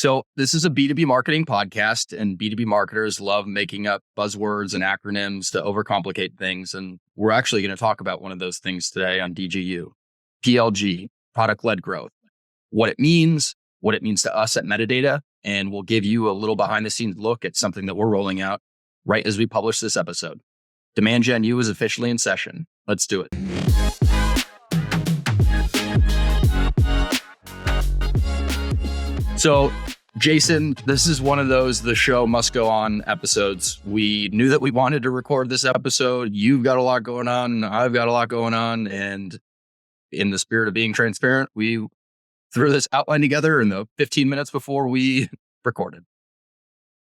So this is a B2B marketing podcast, and B2B marketers love making up buzzwords and acronyms to overcomplicate things. And we're actually going to talk about one of those things today on DGU, PLG, product-led growth, what it means to us at Metadata, and we'll give you a little behind-the-scenes look at something that we're rolling out right as we publish this episode. Demand Gen U is officially in session. Let's do it. So, Jason, this is one of those the show must go on episodes. We knew that we wanted to record this episode. You've got a lot going on. I've got a lot going on. And in the spirit of being transparent, we threw this outline together in the 15 minutes before we recorded.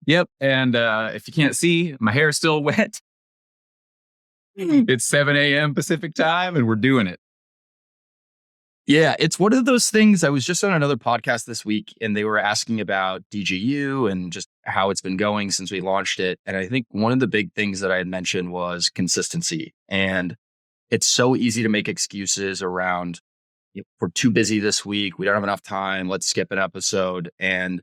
Yep. And if you can't see, my hair is still wet. It's 7 a.m. Pacific time and we're doing it. Yeah, it's one of those things. I was just on another podcast this week and they were asking about DGU and just how it's been going since we launched it. And I think one of the big things that I had mentioned was consistency. And it's so easy to make excuses around, we're too busy this week. We don't have enough time. Let's skip an episode. And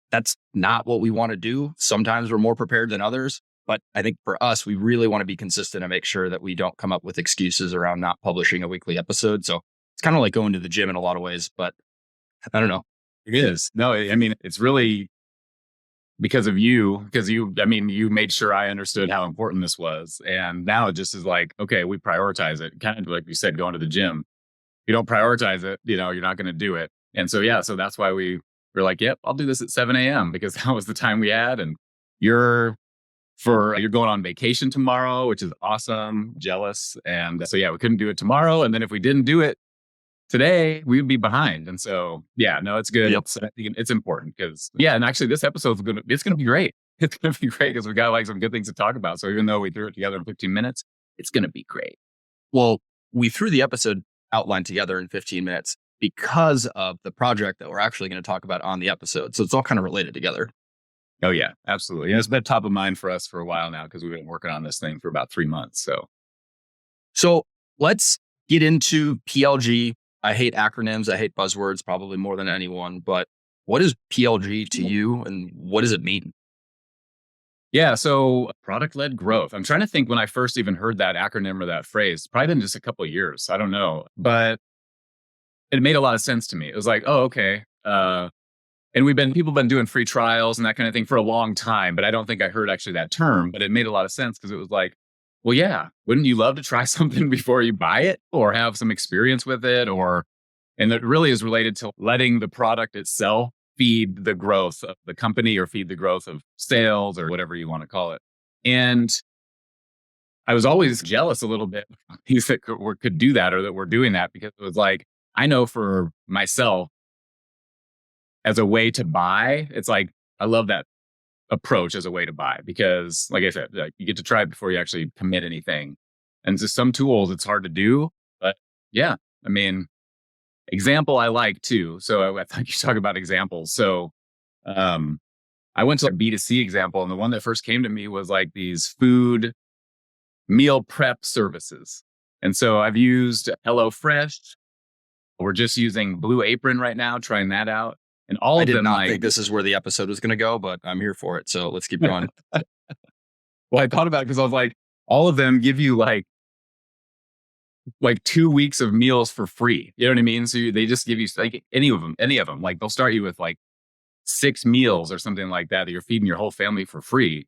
that's not what we want to do. Sometimes we're more prepared than others. But I think for us, we really want to be consistent and make sure that we don't come up with excuses around not publishing a weekly episode. So it's kind of like going to the gym in a lot of ways, but I don't know. It is. No, I mean, it's really because of you, you made sure I understood how important this was. And now it just is like, okay, we prioritize it. Kind of like you said, going to the gym. If you don't prioritize it, you're not going to do it. And so, so that's why we were like, yep, I'll do this at 7 a.m. because that was the time we had. And you're going on vacation tomorrow, which is awesome, jealous. And so, we couldn't do it tomorrow. And then if we didn't do it today, we'd be behind. And so, it's good. Yep. It's important because, and actually this episode it's going to be great. It's going to be great because we got some good things to talk about. So even though we threw it together in 15 minutes, it's going to be great. Well, we threw the episode outline together in 15 minutes because of the project that we're actually going to talk about on the episode. So it's all kind of related together. Oh yeah, absolutely. It's been top of mind for us for a while now because we've been working on this thing for about 3 months. So let's get into PLG. I hate acronyms. I hate buzzwords probably more than anyone, but what is PLG to you and what does it mean? Yeah. So product-led growth. I'm trying to think when I first even heard that acronym or that phrase, probably been just a couple of years. I don't know, but it made a lot of sense to me. It was like, oh, okay. And people have been doing free trials and that kind of thing for a long time, but I don't think I heard actually that term, but it made a lot of sense because it was like, well, yeah, wouldn't you love to try something before you buy it or have some experience with it? And it really is related to letting the product itself feed the growth of the company or feed the growth of sales or whatever you want to call it. And I was always jealous a little bit of these that could do that or that we're doing that because it was like, I know for myself as a way to buy, it's like, I love that approach as a way to buy because like I said, you get to try it before you actually commit anything. And just some tools it's hard to do, but example I like too. So I thought you talk about examples. So I went to a B2C example and the one that first came to me was like these food meal prep services. And so I've used HelloFresh. We're just using Blue Apron right now, trying that out. And all I of them, did not think this is where the episode was going to go, but I'm here for it. So let's keep going. Well, I thought about it because I was like, all of them give you like 2 weeks of meals for free. You know what I mean? So they just give you like any of them. Like they'll start you with like 6 meals or something like that you're feeding your whole family for free.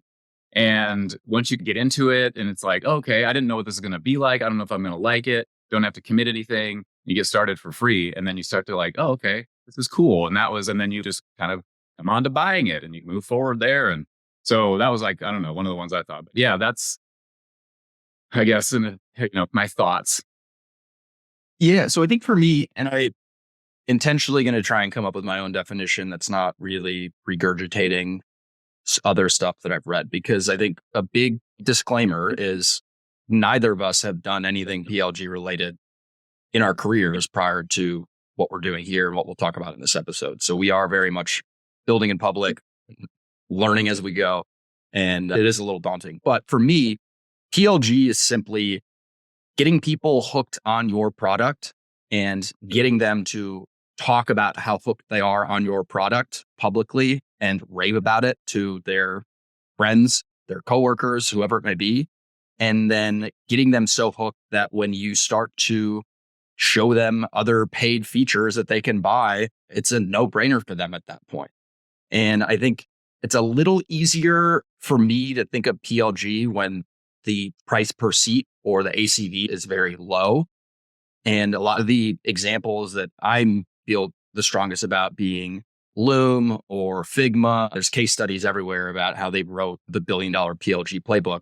And once you get into it and it's like, okay, I didn't know what this is going to be like. I don't know if I'm going to like it. Don't have to commit anything. You get started for free. And then you start to like, oh, okay, this is cool. And then you just kind of come on to buying it and you move forward there. And so that was like, I don't know, one of the ones I thought, but yeah, that's, I guess, my thoughts. Yeah. So I think for me, and I intentionally going to try and come up with my own definition that's not really regurgitating other stuff that I've read, because I think a big disclaimer is neither of us have done anything PLG related in our careers prior to what we're doing here and what we'll talk about in this episode. So we are very much building in public, learning as we go, and it is a little daunting. But for me, PLG is simply getting people hooked on your product and getting them to talk about how hooked they are on your product publicly and rave about it to their friends, their coworkers, whoever it may be, and then getting them so hooked that when you start to show them other paid features that they can buy, it's a no-brainer for them at that point. And I think it's a little easier for me to think of PLG when the price per seat or the ACV is very low. And a lot of the examples that I feel the strongest about being Loom or Figma, there's case studies everywhere about how they wrote the $1 billion PLG playbook.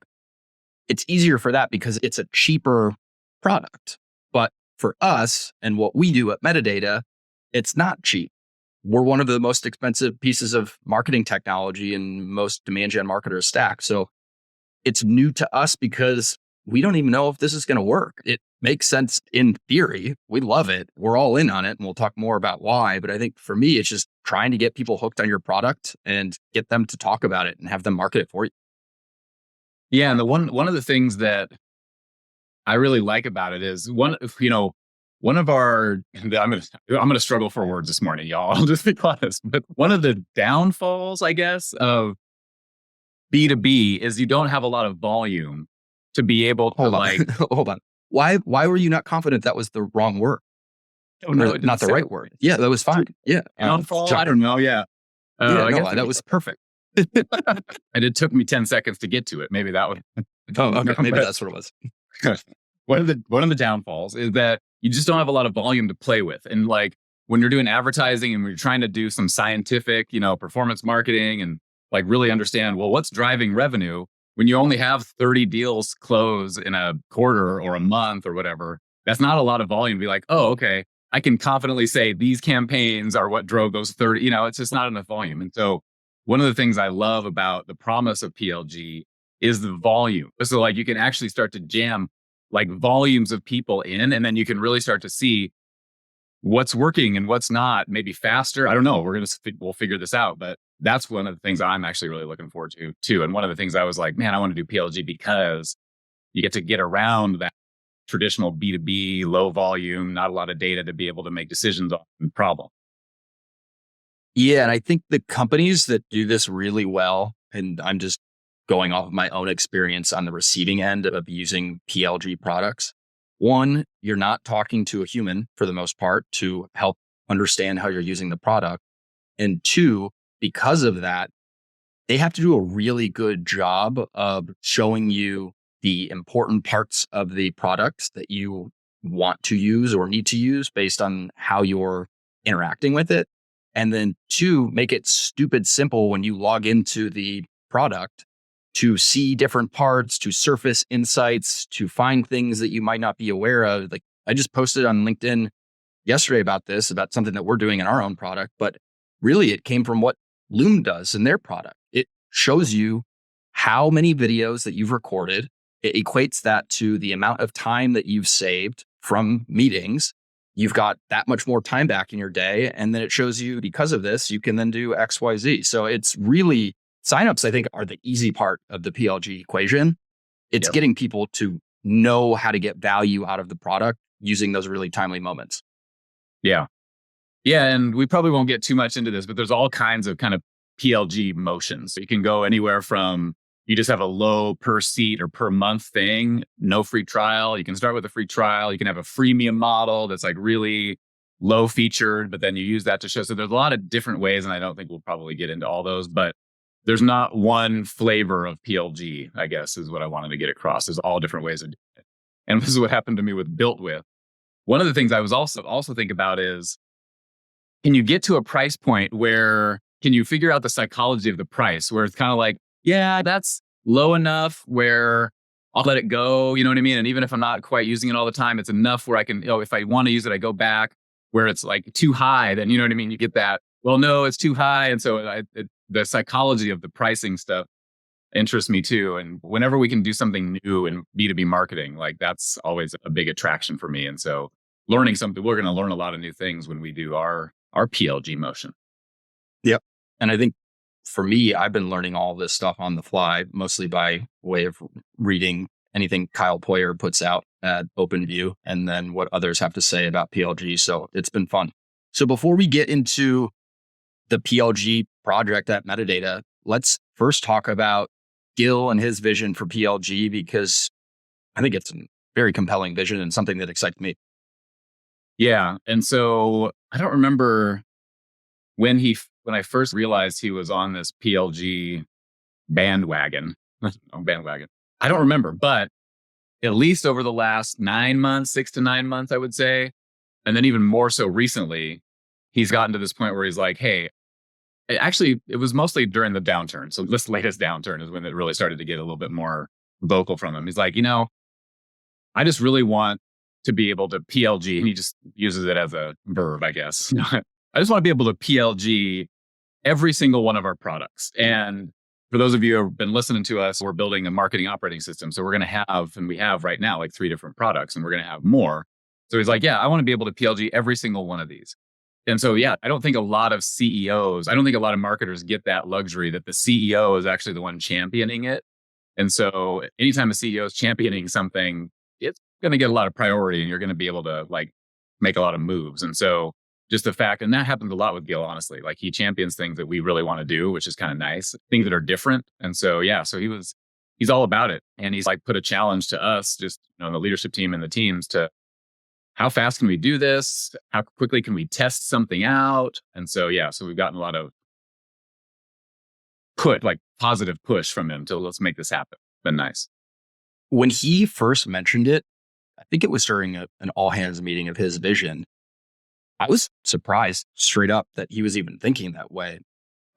It's easier for that because it's a cheaper product. But for us and what we do at Metadata, it's not cheap. We're one of the most expensive pieces of marketing technology in most demand gen marketers stack. So it's new to us because we don't even know if this is going to work. It makes sense in theory. We love it. We're all in on it. And we'll talk more about why. But I think for me, it's just trying to get people hooked on your product and get them to talk about it and have them market it for you. Yeah, and the one of the things that I really like about it is one of our I'm gonna struggle for words this morning, y'all. I'll just be honest. But one of the downfalls, I guess, of B2B is you don't have a lot of volume to be able to Hold on. like. Hold on. Why were you not confident that was the wrong word? Oh, no, Or not the right word? Yeah, that was fine. Yeah. Downfall. I don't know. Yeah. Yeah, I no, guess that was perfect. and it took me 10 seconds to get to it. Maybe that was. Oh, okay. Maybe But that's what it was. one of the downfalls is that you just don't have a lot of volume to play with. And like when you're doing advertising and we're trying to do some scientific, performance marketing and like really understand, well, what's driving revenue when you only have 30 deals close in a quarter or a month or whatever, that's not a lot of volume to be like, oh, okay, I can confidently say these campaigns are what drove those 30, it's just not enough volume. And so one of the things I love about the promise of PLG is the volume. So like you can actually start to jam like volumes of people in, and then you can really start to see what's working and what's not, maybe faster. I don't know. We'll figure this out. But that's one of the things I'm actually really looking forward to too. And one of the things I was like, man, I want to do PLG because you get around that traditional B2B, low volume, not a lot of data to be able to make decisions on the problem. Yeah. And I think the companies that do this really well, and I'm just going off of my own experience on the receiving end of using PLG products. One, you're not talking to a human for the most part to help understand how you're using the product. And two, because of that, they have to do a really good job of showing you the important parts of the products that you want to use or need to use based on how you're interacting with it. And then two, make it stupid simple when you log into the product to see different parts, to surface insights, to find things that you might not be aware of. Like I just posted on LinkedIn yesterday about something that we're doing in our own product, but really it came from what Loom does in their product. It shows you how many videos that you've recorded. It equates that to the amount of time that you've saved from meetings. You've got that much more time back in your day. And then it shows you because of this, you can then do X, Y, Z. So it's really signups, I think, are the easy part of the PLG equation. It's getting people to know how to get value out of the product using those really timely moments. Yeah. Yeah. And we probably won't get too much into this, but there's all kinds of kind of PLG motions. So you can go anywhere from you just have a low per seat or per month thing, no free trial. You can start with a free trial. You can have a freemium model that's like really low featured, but then you use that to show. So there's a lot of different ways. And I don't think we'll probably get into all those, but there's not one flavor of PLG, I guess, is what I wanted to get across. There's all different ways of doing it. And this is what happened to me with Built With. One of the things I was also think about is, can you get to a price point where can you figure out the psychology of the price where it's kind of like, yeah, that's low enough where I'll let it go. You know what I mean? And even if I'm not quite using it all the time, it's enough where I can, if I want to use it, I go back. Where it's like too high, then you know what I mean? You get that, well, no, it's too high. And so the psychology of the pricing stuff interests me too. And whenever we can do something new in B2B marketing, like that's always a big attraction for me. And so learning something, we're going to learn a lot of new things when we do our PLG motion. Yep. And I think for me, I've been learning all this stuff on the fly, mostly by way of reading anything Kyle Poyer puts out at OpenView and then what others have to say about PLG. So it's been fun. So before we get into the PLG project at Metadata, let's first talk about Gil and his vision for PLG, because I think it's a very compelling vision and something that excites me. Yeah. And so I don't remember when I first realized he was on this PLG bandwagon. Bandwagon. I don't remember, but at least over the last 9 months, 6 to 9 months, I would say. And then even more so recently, he's gotten to this point where he's like, hey, actually, it was mostly during the downturn. So this latest downturn is when it really started to get a little bit more vocal from him. He's like, I just really want to be able to PLG. And he just uses it as a verb, I guess. I just want to be able to PLG every single one of our products. And for those of you who have been listening to us, we're building a marketing operating system. So we're going to have, and we have right now, like 3 different products, and we're going to have more. So he's like, yeah, I want to be able to PLG every single one of these. And so, yeah, I don't think a lot of marketers get that luxury that the CEO is actually the one championing it. And so anytime a CEO is championing something, it's going to get a lot of priority and you're going to be able to like make a lot of moves. And so just the fact, and that happens a lot with Gil, honestly, like he champions things that we really want to do, which is kind of nice, things that are different. And so, yeah, so he's all about it. And he's like put a challenge to us, just, the leadership team and the teams to how fast can we do this? How quickly can we test something out? And so, yeah, so we've gotten a lot of positive push from him to let's make this happen. Been nice. When he first mentioned it, I think it was during an all hands meeting of his vision. I was surprised straight up that he was even thinking that way.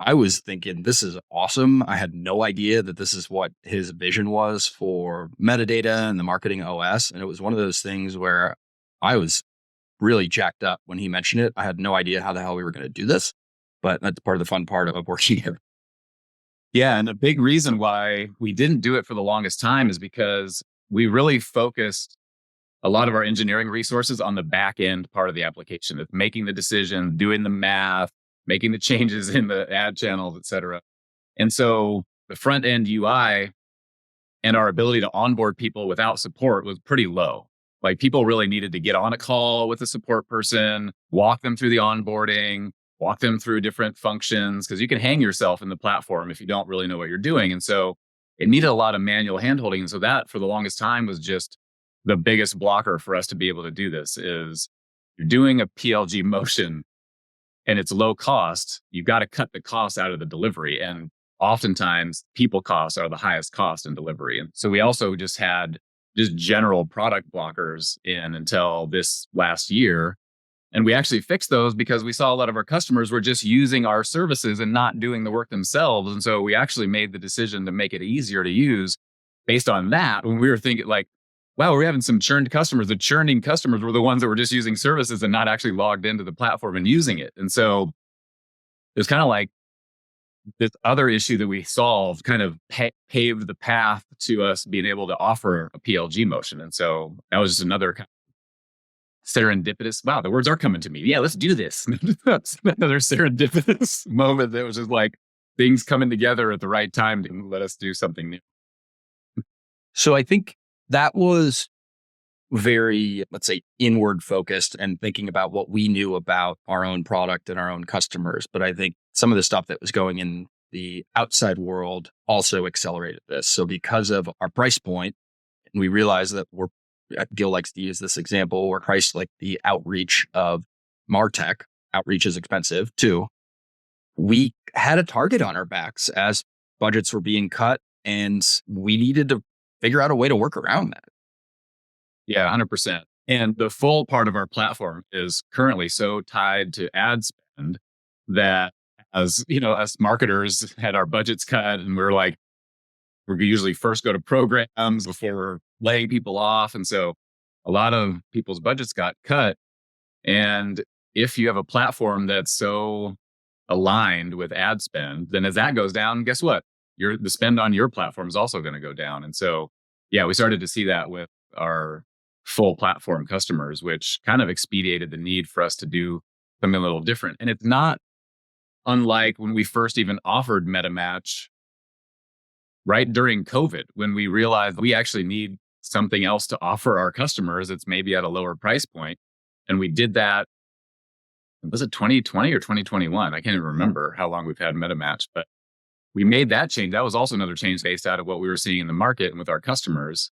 I was thinking, this is awesome. I had no idea that this is what his vision was for metadata and the marketing OS. And it was one of those things where I was really jacked up when he mentioned it. I had no idea how the hell we were going to do this, but that's part of the fun part of working here. Yeah. And a big reason why we didn't do it for the longest time is because we really focused a lot of our engineering resources on the back end part of the application. It's making the decision, doing the math, making the changes in the ad channels, et cetera. And so the front end UI and our ability to onboard people without support was pretty low. Like people really needed to get on a call with a support person, walk them through the onboarding, walk them through different functions, because you can hang yourself in the platform if you don't really know what you're doing. And so it needed a lot of manual handholding. And so that for the longest time was just the biggest blocker for us to be able to do this. Is you're doing a PLG motion and it's low cost, you've got to cut the costs out of the delivery. And oftentimes people costs are the highest cost in delivery. And so we also just had general product blockers in until this last year. And we actually fixed those because we saw a lot of our customers were just using our services and not doing the work themselves. And so we actually made the decision to make it easier to use based on that. When we were thinking like, wow, we're having some churned customers. The churning customers were the ones that were just using services and not actually logged into the platform and using it. And so it was kind of like this other issue that we solved kind of paved the path to us being able to offer a PLG motion. And so that was just another kind of serendipitous, wow, the words are coming to me. Yeah, let's do this. That's another serendipitous moment that was just like things coming together at the right time to let us do something new. So I think that was very, let's say, inward focused and thinking about what we knew about our own product and our own customers. But I think some of the stuff that was going in the outside world also accelerated this. So because of our price point, and we realized that Gil likes to use this example, we're priced like the outreach of MarTech. Outreach is expensive too. We had a target on our backs as budgets were being cut, and we needed to figure out a way to work around that. Yeah, 100%. And the full part of our platform is currently so tied to ad spend that as marketers had our budgets cut and we usually first go to programs before we're laying people off. And so a lot of people's budgets got cut. And if you have a platform that's so aligned with ad spend, then as that goes down, guess what? The spend on your platform is also going to go down. And so, yeah, we started to see that with our full platform customers, which kind of expedited the need for us to do something a little different. And it's not unlike when we first even offered MetaMatch right during COVID, when we realized we actually need something else to offer our customers. It's maybe at a lower price point. And we did that was it 2020 or 2021? I can't even remember how long we've had MetaMatch, but we made that change. That was also another change based out of what we were seeing in the market and with our customers.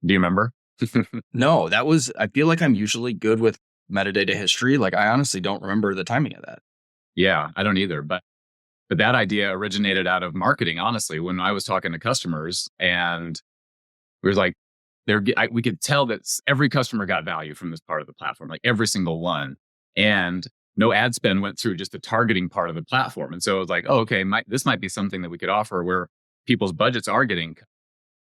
Do you remember? No, I feel like I'm usually good with metadata history. Like I honestly don't remember the timing of that. Yeah, I don't either. But that idea originated out of marketing, honestly, when I was talking to customers and we were like, we could tell that every customer got value from this part of the platform, like every single one. And no ad spend went through just the targeting part of the platform. And so it was like, oh, okay, this might be something that we could offer where people's budgets are getting,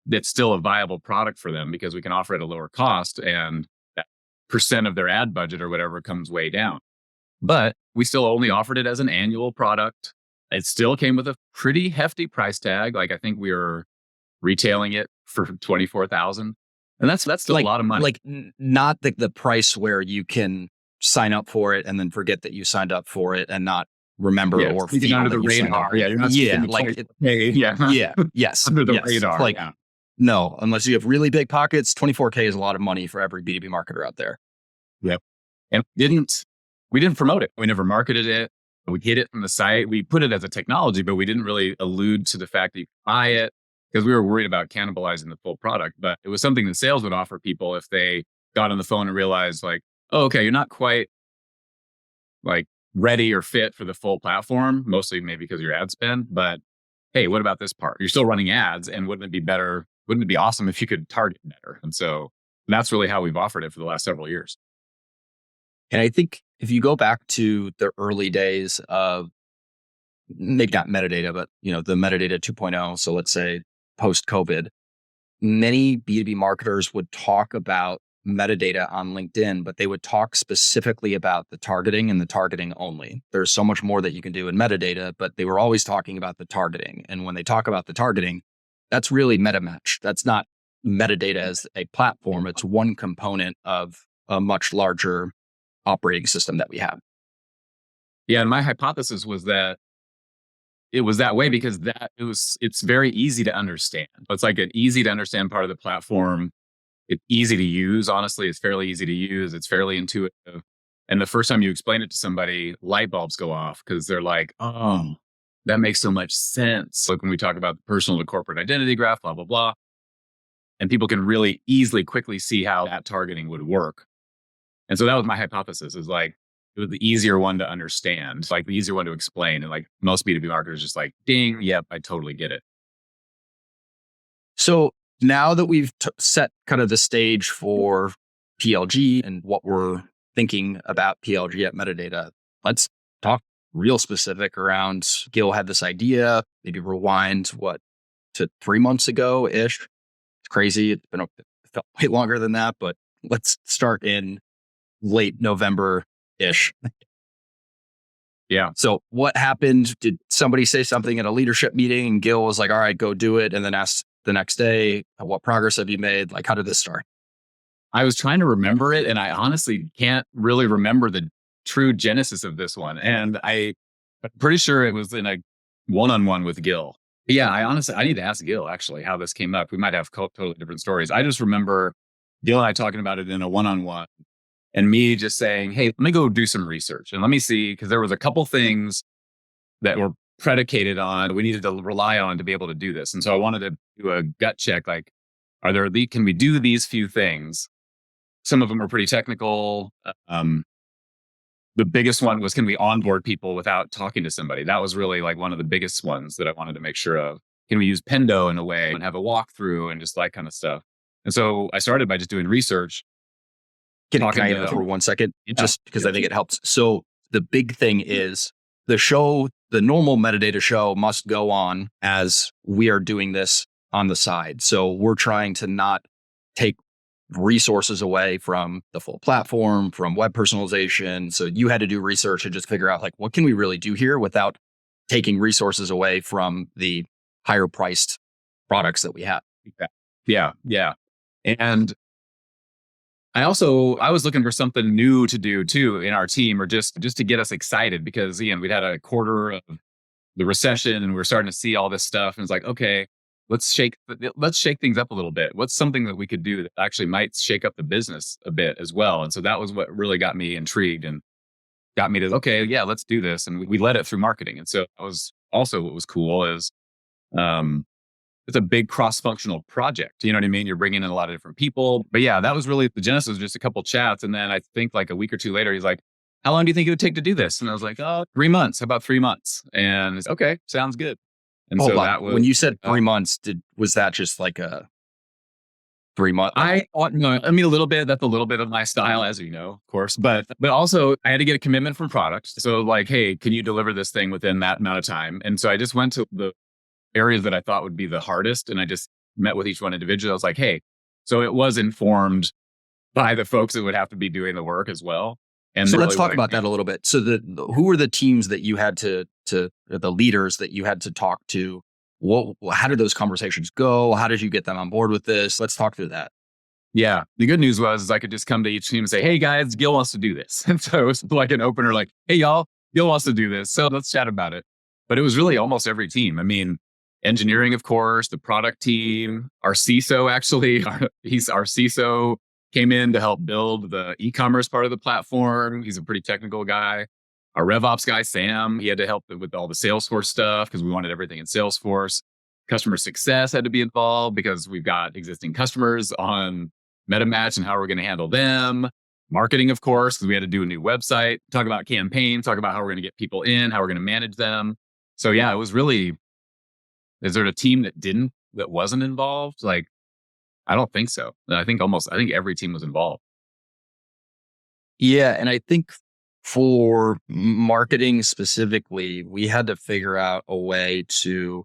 that's still a viable product for them because we can offer it at a lower cost and that percent of their ad budget or whatever comes way down. But we still only offered it as an annual product. It still came with a pretty hefty price tag. Like I think we were retailing it for 24,000. And that's still Like a lot of money. Like not the price where you can sign up for it and then forget that you signed up for it and not remember or feel under the that you signed up. radar. Yeah, you're not Yeah, speaking like yeah, yes, under the yes. radar. Like Yeah. no, unless you have really big pockets, 24K is a lot of money for every B2B marketer out there. Yep. And we didn't promote it. We never marketed it. We hid it from the site. We put it as a technology, but we didn't really allude to the fact that you could buy it because we were worried about cannibalizing the full product. But it was something that sales would offer people if they got on the phone and realized like, oh, okay, you're not quite like ready or fit for the full platform, mostly maybe because of your ad spend. But hey, what about this part? You're still running ads and wouldn't it be better? Wouldn't it be awesome if you could target better? And so that's really how we've offered it for the last several years. And I think if you go back to the early days of maybe not metadata, but the metadata 2.0, so let's say post COVID, many B2B marketers would talk about metadata on LinkedIn, but they would talk specifically about the targeting and the targeting only. There's so much more that you can do in metadata, but they were always talking about the targeting. And when they talk about the targeting, that's really MetaMatch. That's not metadata as a platform. It's one component of a much larger operating system that we have. Yeah, and my hypothesis was that it was that way because it's very easy to understand. It's like an easy to understand part of the platform. It's easy to use. Honestly, it's fairly easy to use. It's fairly intuitive. And the first time you explain it to somebody, light bulbs go off because they're like, oh, that makes so much sense. Like when we talk about the personal to corporate identity graph, blah, blah, blah. And people can really easily, quickly see how that targeting would work. And so that was my hypothesis, is like, it was the easier one to understand, like the easier one to explain. And like most B2B marketers just like, ding, yep, I totally get it. So now that we've set kind of the stage for PLG and what we're thinking about PLG at Metadata, let's talk real specific around Gil had this idea, maybe rewind to 3 months ago-ish. It's crazy. It felt way longer than that, but let's start in late November-ish. Yeah. So what happened? Did somebody say something at a leadership meeting and Gil was like, all right, go do it. And then asked the next day, what progress have you made? Like, how did this start? I was trying to remember it and I honestly can't really remember the true genesis of this one. And I'm pretty sure it was in a one-on-one with Gil. Yeah, I need to ask Gil actually how this came up. We might have totally different stories. I just remember Gil and I talking about it in a one-on-one and me just saying, hey, let me go do some research and let me see, because there was a couple things that were predicated on, we needed to rely on to be able to do this. And so I wanted to do a gut check, like, can we do these few things? Some of them are pretty technical. The biggest one was, can we onboard people without talking to somebody? That was really like one of the biggest ones that I wanted to make sure of. Can we use Pendo in a way and have a walkthrough and just that kind of stuff? And so I started by just doing research. Can I interrupt for 1 second? Just because I think it helps. So the big thing is the normal metadata show must go on as we are doing this on the side. So we're trying to not take resources away from the full platform, from web personalization. So you had to do research and just figure out like, what can we really do here without taking resources away from the higher priced products that we have? Yeah. And I was looking for something new to do too in our team, or just to get us excited, because again, we'd had a quarter of the recession and we're starting to see all this stuff. And it's like, okay, let's shake things up a little bit. What's something that we could do that actually might shake up the business a bit as well? And so that was what really got me intrigued. And got me to, okay, yeah, let's do this. And we led it through marketing. And so that was also what was cool is, it's a big cross-functional project. You know what I mean? You're bringing in a lot of different people. But yeah, that was really the genesis, just a couple chats. And then I think like a week or two later, he's like, how long do you think it would take to do this? And I was like, oh, 3 months. How about 3 months? And it's okay, sounds good. And Hold so on. that was, When you said 3 months, was that just like a 3 month? no, I mean, a little bit, that's a little bit of my style, as you know, of course, but also I had to get a commitment from product. So like, hey, can you deliver this thing within that amount of time? And so I just went to the areas that I thought would be the hardest. And I just met with each one individually. I was like, hey, so it was informed by the folks that would have to be doing the work as well. And So let's really talk about that a little bit. So who were the teams that you had to the leaders that you had to talk to? How did those conversations go? How did you get them on board with this? Let's talk through that. Yeah. The good news was is I could just come to each team and say, hey guys, Gil wants to do this. And so it was like an opener, like, hey y'all, Gil wants to do this. So let's chat about it. But it was really almost every team. I mean, engineering, of course, the product team, our CISO actually, our CISO came in to help build the e-commerce part of the platform. He's a pretty technical guy. Our RevOps guy, Sam, he had to help with all the Salesforce stuff because we wanted everything in Salesforce. Customer success had to be involved because we've got existing customers on MetaMatch and how we're going to handle them. Marketing, of course, because we had to do a new website, talk about campaigns, talk about how we're going to get people in, how we're going to manage them. So yeah, it was really, is there a team that wasn't involved? Like, I don't think so. I think every team was involved. Yeah. And I think for marketing specifically, we had to figure out a way to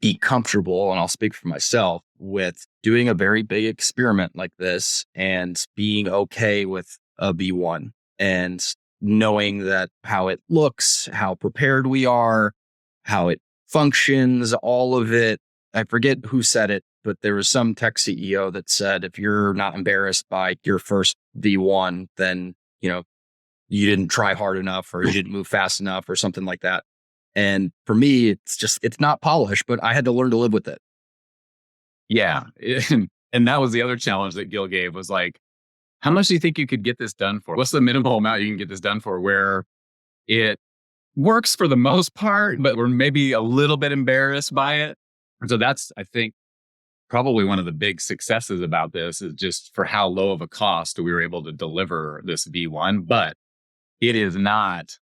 be comfortable, and I'll speak for myself, with doing a very big experiment like this and being okay with a V1 and knowing that how it looks, how prepared we are, how it functions, all of it. I forget who said it, but there was some tech CEO that said, if you're not embarrassed by your first V1, then, you didn't try hard enough or you didn't move fast enough or something like that. And for me, it's not polished, but I had to learn to live with it. Yeah. And that was the other challenge that Gil gave was like, how much do you think you could get this done for? What's the minimal amount you can get this done for where it works for the most part, but we're maybe a little bit embarrassed by it? And so that's, I think, probably one of the big successes about this is just for how low of a cost we were able to deliver this V1. But it is not,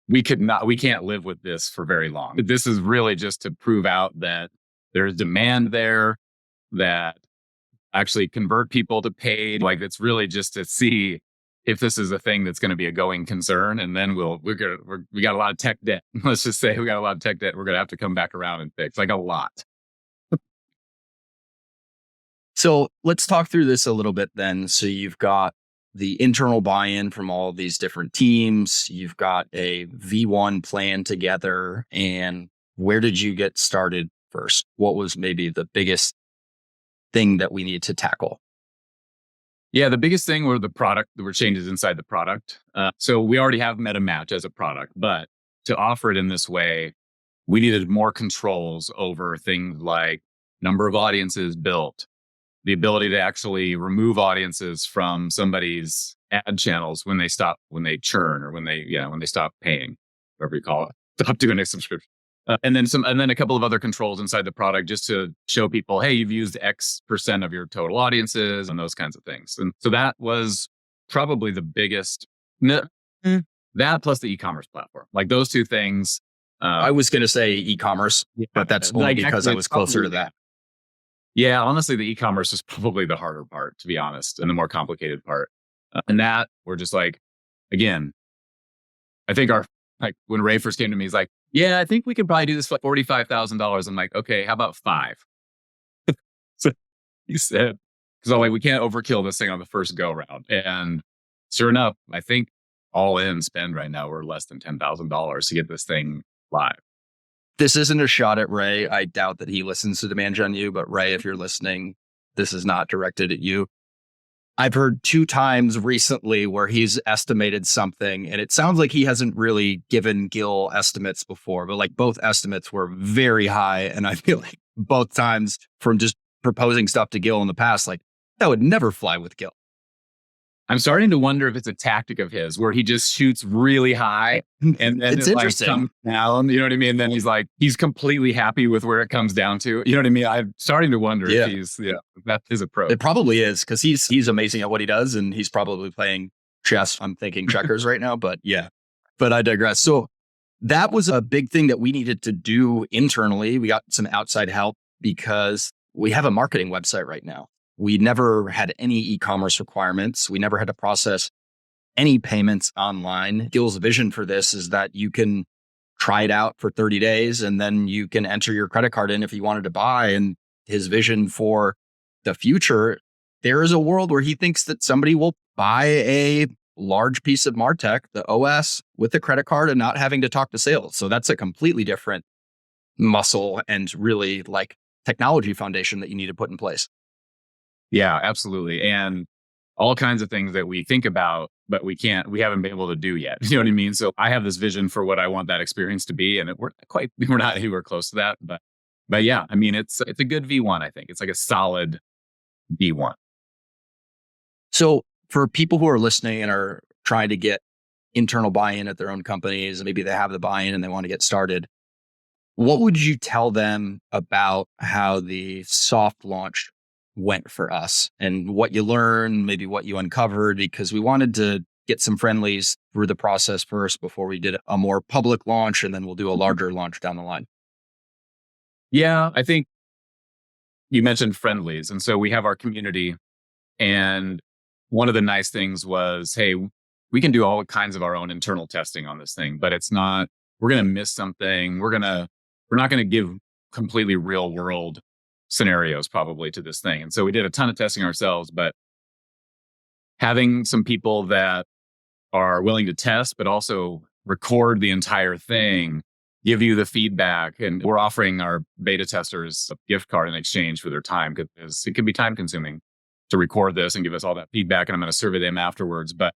we can't live with this for very long. This is really just to prove out that there's demand there, that actually convert people to paid. Like it's really just to see if this is a thing that's going to be a going concern. And then we got a lot of tech debt. Let's just say we got a lot of tech debt. We're going to have to come back around and fix like a lot. So let's talk through this a little bit then. So you've got the internal buy-in from all of these different teams. You've got a V1 plan together. And where did you get started first? What was maybe the biggest thing that we needed to tackle? Yeah, the biggest thing were there were changes inside the product. So we already have MetaMatch as a product, but to offer it in this way, we needed more controls over things like number of audiences built, the ability to actually remove audiences from somebody's ad channels when they churn or when they stop paying, whatever you call it, stop doing a subscription. And then a couple of other controls inside the product just to show people, hey, you've used X% of your total audiences and those kinds of things. And so that was probably the biggest, that plus the e-commerce platform, like those two things. I was going to say e-commerce, but that's only because I was closer to that. Yeah, honestly, the e-commerce is probably the harder part, to be honest, and the more complicated part. And that we're just like, again, I think when Ray first came to me, he's like, yeah, I think we could probably do this for $45,000. I'm like, okay, how about 5? So he said, because I'm like, we can't overkill this thing on the first go round. And sure enough, I think all in spend right now, we're less than $10,000 to get this thing live. This isn't a shot at Ray. I doubt that he listens to Demand Gen U, but Ray, if you're listening, this is not directed at you. I've heard 2 times recently where he's estimated something, and it sounds like he hasn't really given Gil estimates before, but like both estimates were very high. And I feel like both times from just proposing stuff to Gil in the past, like that would never fly with Gil. I'm starting to wonder if it's a tactic of his where he just shoots really high and then It's it like interesting. comes down. You know what I mean? And then he's completely happy with where it comes down to. You know what I mean? I'm starting to wonder if Yeah, that's his approach. it probably is because he's amazing at what he does, and he's probably playing chess. I'm thinking checkers right now, but yeah. But I digress. So that was a big thing that we needed to do internally. We got some outside help because we have a marketing website right now. We never had any e-commerce requirements. We never had to process any payments online. Gil's vision for this is that you can try it out for 30 days and then you can enter your credit card in if you wanted to buy. And his vision for the future, there is a world where he thinks that somebody will buy a large piece of MarTech, the OS, with a credit card and not having to talk to sales. So that's a completely different muscle and really like technology foundation that you need to put in place. Yeah, absolutely. And all kinds of things that we think about, but we haven't been able to do yet. You know what I mean? So I have this vision for what I want that experience to be. And we're not anywhere close to that. But yeah, I mean, it's a good V1, I think. It's like a solid V1. So for people who are listening and are trying to get internal buy-in at their own companies, maybe they have the buy-in and they want to get started, what would you tell them about how the soft launch went for us and what you learned, maybe what you uncovered? Because we wanted to get some friendlies through the process first before we did a more public launch, and then we'll do a larger launch down the line. Yeah, I think you mentioned friendlies. And so we have our community. And one of the nice things was, hey, we can do all kinds of our own internal testing on this thing, but we're going to miss something. We're not going to give completely real world scenarios probably to this thing. And so we did a ton of testing ourselves, but having some people that are willing to test, but also record the entire thing, give you the feedback. And we're offering our beta testers a gift card in exchange for their time because it can be time consuming to record this and give us all that feedback. And I'm going to survey them afterwards. But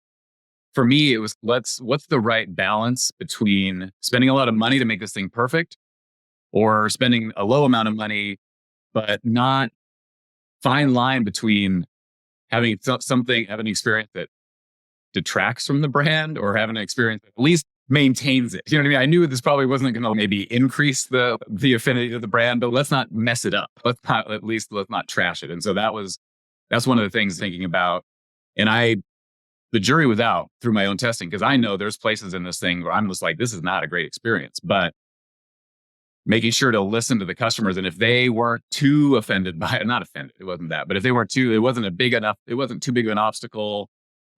for me, it was what's the right balance between spending a lot of money to make this thing perfect or spending a low amount of money, but not fine line between having having an experience that detracts from the brand or having an experience that at least maintains it. You know what I mean? I knew this probably wasn't going to maybe increase the affinity of the brand, but let's not mess it up. Let's not trash it. And so that's one of the things thinking about. And the jury was out through my own testing because I know there's places in this thing where I'm just like, this is not a great experience, but making sure to listen to the customers. And if they weren't too offended by it, not offended, it wasn't that, but if they weren't it wasn't too big of an obstacle.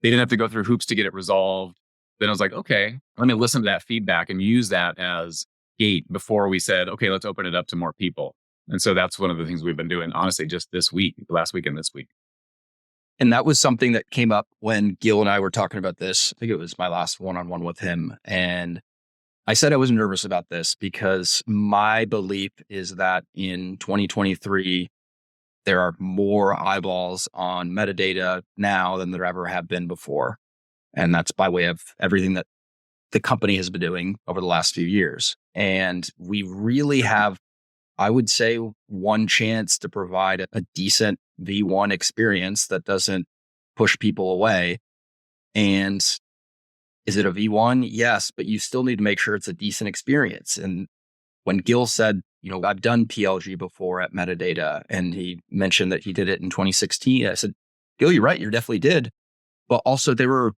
They didn't have to go through hoops to get it resolved. Then I was like, okay, let me listen to that feedback and use that as gate before we said, okay, let's open it up to more people. And so that's one of the things we've been doing, honestly, just last week and this week. And that was something that came up when Gil and I were talking about this. I think it was my last one-on-one with him. And I said I was nervous about this because my belief is that in 2023, there are more eyeballs on metadata now than there ever have been before. And that's by way of everything that the company has been doing over the last few years. And we really have, I would say, one chance to provide a decent V1 experience that doesn't push people away. And is it a V1? Yes, but you still need to make sure it's a decent experience. And when Gil said, I've done PLG before at Metadata, and he mentioned that he did it in 2016, I said, Gil, you're right, you definitely did. But also there were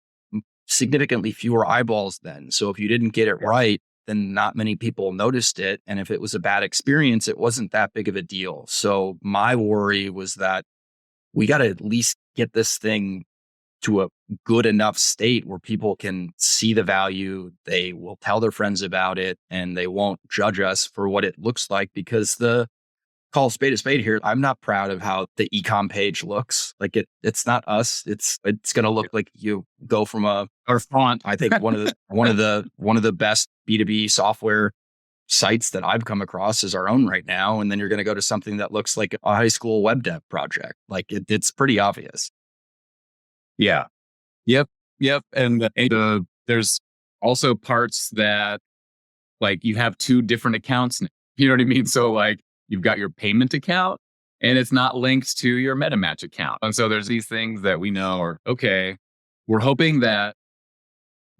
significantly fewer eyeballs then. So if you didn't get it right, then not many people noticed it. And if it was a bad experience, it wasn't that big of a deal. So my worry was that we got to at least get this thing to a good enough state where people can see the value, they will tell their friends about it, and they won't judge us for what it looks like, because call a spade here. I'm not proud of how the ecom page looks. Like it's not us. It's going to look like you go from our font. I think one of the best B2B software sites that I've come across is our own right now. And then you're going to go to something that looks like a high school web dev project. Like it's pretty obvious. Yeah. Yep. And there's also parts that like you have two different accounts now. You know what I mean? So like you've got your payment account and it's not linked to your MetaMatch account. And so there's these things that we know are okay. we're hoping that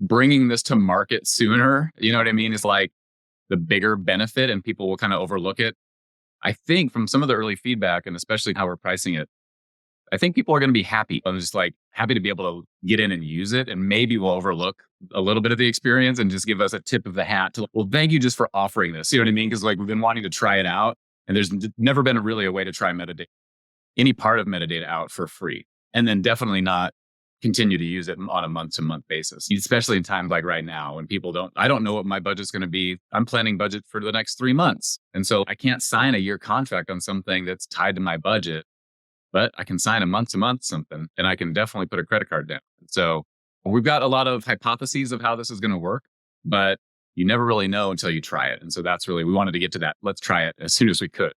bringing this to market sooner, you know what I mean, is like the bigger benefit and people will kind of overlook it. I think from some of the early feedback and especially how we're pricing it, I think people are going to be happy. I'm just like happy to be able to get in and use it. And maybe we'll overlook a little bit of the experience and just give us a tip of the hat to, well, thank you just for offering this. You know what I mean? Because like we've been wanting to try it out and there's never been really a way to try metadata, any part of metadata out for free. And then definitely not continue to use it on a month to month basis, especially in times like right now when I don't know what my budget's going to be. I'm planning budget for the next 3 months. And so I can't sign a year contract on something that's tied to my budget, but I can sign a month to month something and I can definitely put a credit card down. So we've got a lot of hypotheses of how this is going to work, but you never really know until you try it. And so that's really, we wanted to get to that. Let's try it as soon as we could.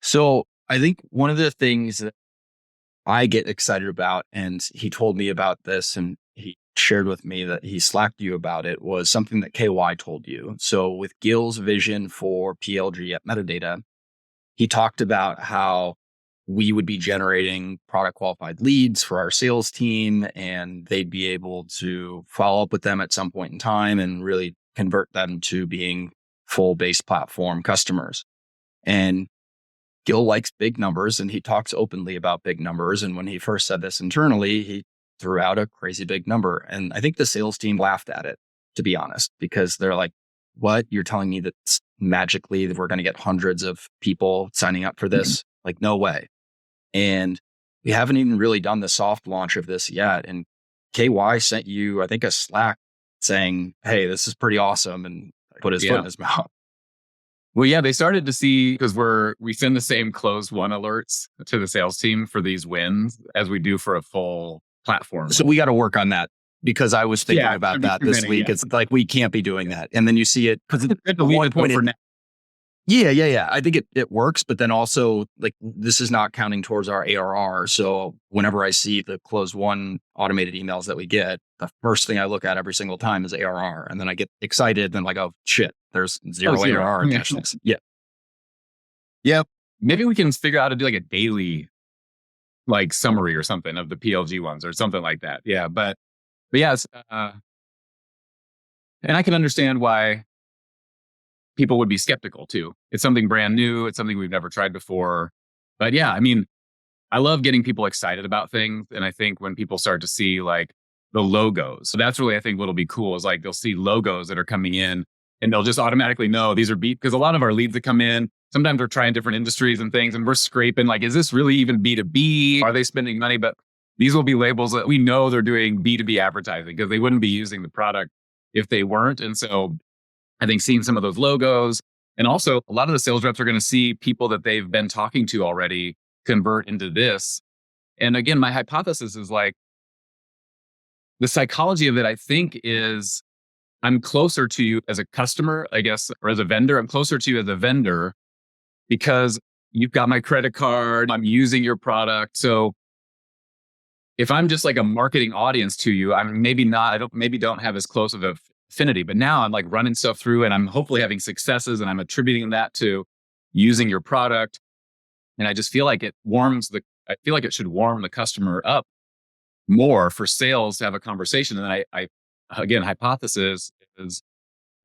So I think one of the things that I get excited about, and he told me about this and he shared with me that he slacked you about it, was something that KY told you. So with Gil's vision for PLG at Metadata, he talked about how we would be generating product qualified leads for our sales team and they'd be able to follow up with them at some point in time and really convert them to being full base platform customers. And Gil likes big numbers and he talks openly about big numbers. And when he first said this internally, he threw out a crazy big number. And I think the sales team laughed at it, to be honest, because they're like, what? You're telling me that magically that we're going to get hundreds of people signing up for this? Like, no way. And we haven't even really done the soft launch of this yet. And KY sent you, I think, a Slack saying, hey, this is pretty awesome. And put his foot in his mouth. Well, yeah, they started to see, because we send the same closed won alerts to the sales team for these wins as we do for a full platform. So we got to work on that because I was thinking about that this week. Yeah. It's like, we can't be doing that. And then you see it because at one point for now. Yeah. I think it works, but then also like this is not counting towards our ARR. So whenever I see the closed won automated emails that we get, the first thing I look at every single time is ARR. And then I get excited and like, oh shit, there's zero ARR attached to this. Yeah. Yeah. Maybe we can figure out how to do like a daily like summary or something of the PLG ones or something like that. Yeah. But yes. And I can understand why people would be skeptical too. It's something brand new. It's something we've never tried before. But yeah, I mean, I love getting people excited about things. And I think when people start to see like the logos, so that's really, I think what'll be cool is like they'll see logos that are coming in and they'll just automatically know these are because a lot of our leads that come in, sometimes we're trying different industries and things and we're scraping like, is this really even B2B? Are they spending money? But these will be labels that we know they're doing B2B advertising because they wouldn't be using the product if they weren't. And so I think seeing some of those logos, and also a lot of the sales reps are going to see people that they've been talking to already convert into this. And again, my hypothesis is like the psychology of it, I think, is I'm closer to you as a customer, I guess, or as a vendor. I'm closer to you as a vendor because you've got my credit card. I'm using your product. So if I'm just like a marketing audience to you, I'm maybe not, don't have as close of a affinity, but now I'm like running stuff through and I'm hopefully having successes and I'm attributing that to using your product. And I just feel like it should warm the customer up more for sales to have a conversation. And I again, hypothesis is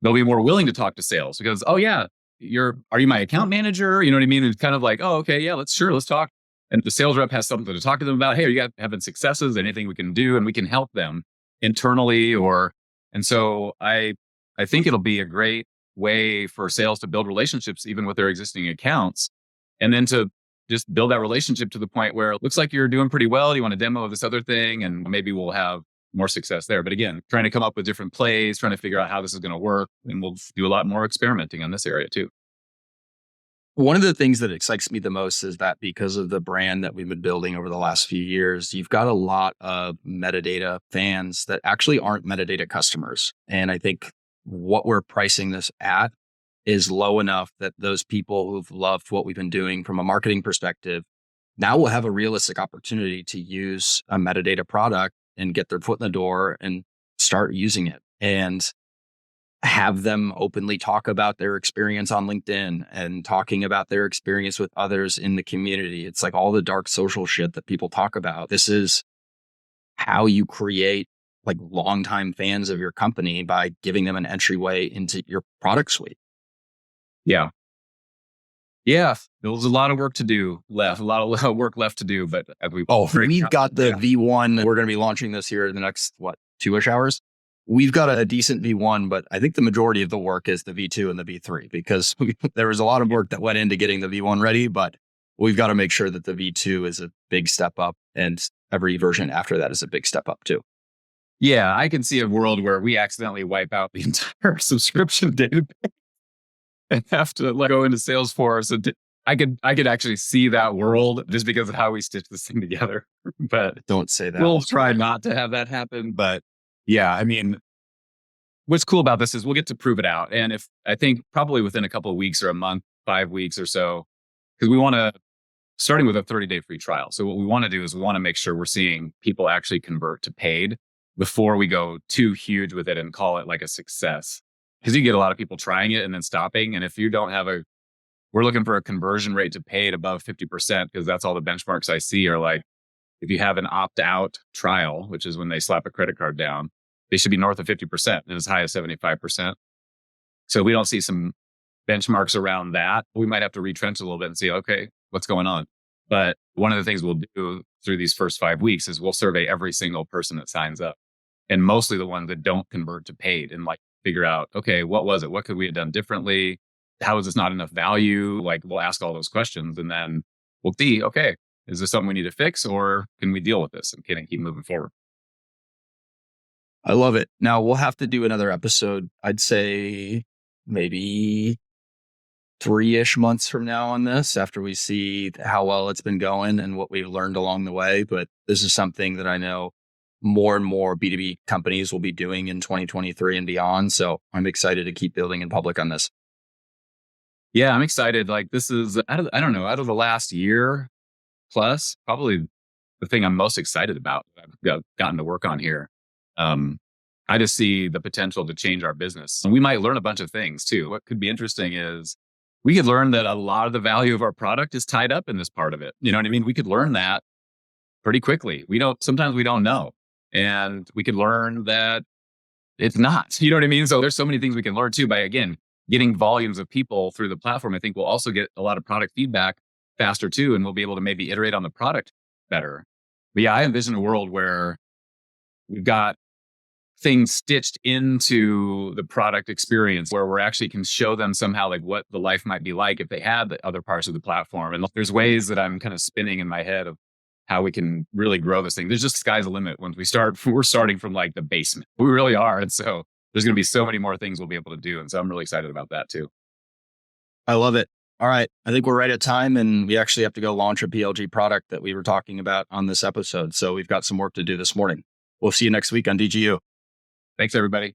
they'll be more willing to talk to sales because, oh yeah, are you my account manager? You know what I mean? It's kind of like, oh, okay, yeah, let's talk. And the sales rep has something to talk to them about. Hey, are you having successes? Anything we can do? And we can help them internally and so I think it'll be a great way for sales to build relationships, even with their existing accounts. And then to just build that relationship to the point where it looks like you're doing pretty well. Do you want a demo of this other thing? And maybe we'll have more success there. But again, trying to come up with different plays, trying to figure out how this is going to work. And we'll do a lot more experimenting on this area too. One of the things that excites me the most is that because of the brand that we've been building over the last few years, you've got a lot of metadata fans that actually aren't metadata customers. And I think what we're pricing this at is low enough that those people who've loved what we've been doing from a marketing perspective now will have a realistic opportunity to use a metadata product and get their foot in the door and start using it. And have them openly talk about their experience on LinkedIn and talking about their experience with others in the community. It's like all the dark social shit that people talk about. This is how you create like longtime fans of your company by giving them an entryway into your product suite. Yeah. Yeah. There's a lot of work to do left, a lot of work left to do, but We've got the V1. We're going to be launching this here in the next, 2-ish hours. We've got a decent V1, but I think the majority of the work is the V2 and the V3 because there was a lot of work that went into getting the V1 ready, but we've got to make sure that the V2 is a big step up and every version after that is a big step up too. Yeah, I can see a world where we accidentally wipe out the entire subscription database and have to go into Salesforce. And I could actually see that world just because of how we stitch this thing together. But Don't say that. we'll try not to have that happen. But yeah, I mean, what's cool about this is we'll get to prove it out. And if I think probably within a couple of weeks or a month, 5 weeks or so, because we want to, starting with a 30-day free trial. So what we want to do is we want to make sure we're seeing people actually convert to paid before we go too huge with it and call it like a success. Because you get a lot of people trying it and then stopping. And if you don't have we're looking for a conversion rate to paid above 50%, because that's all the benchmarks I see are like, if you have an opt-out trial, which is when they slap a credit card down, they should be north of 50% and as high as 75%. So we don't see some benchmarks around that. We might have to retrench a little bit and see, okay, what's going on? But one of the things we'll do through these first 5 weeks is we'll survey every single person that signs up, and mostly the ones that don't convert to paid, and figure out, okay, what was it? What could we have done differently? How is this not enough value? We'll ask all those questions, and then we'll see, okay, is this something we need to fix, or can we deal with this and can I keep moving forward? I love it. Now we'll have to do another episode. I'd say maybe 3-ish months from now on this after we see how well it's been going and what we've learned along the way. But this is something that I know more and more B2B companies will be doing in 2023 and beyond. So I'm excited to keep building in public on this. Yeah, I'm excited. This is, I don't know, out of the last year plus, probably the thing I'm most excited about that I've gotten to work on here. I just see the potential to change our business. And we might learn a bunch of things too. What could be interesting is we could learn that a lot of the value of our product is tied up in this part of it. You know what I mean? We could learn that pretty quickly. Sometimes we don't know. And we could learn that it's not, you know what I mean? So there's so many things we can learn too by, again, getting volumes of people through the platform. I think we'll also get a lot of product feedback faster too. And we'll be able to maybe iterate on the product better. But yeah, I envision a world where we've got things stitched into the product experience where we're actually can show them somehow what the life might be like if they had the other parts of the platform. And there's ways that I'm kind of spinning in my head of how we can really grow this thing. There's just sky's the limit. Once we're starting from the basement. We really are. And so there's going to be so many more things we'll be able to do. And so I'm really excited about that too. I love it. All right. I think we're right at time and we actually have to go launch a PLG product that we were talking about on this episode. So we've got some work to do this morning. We'll see you next week on DGU. Thanks, everybody.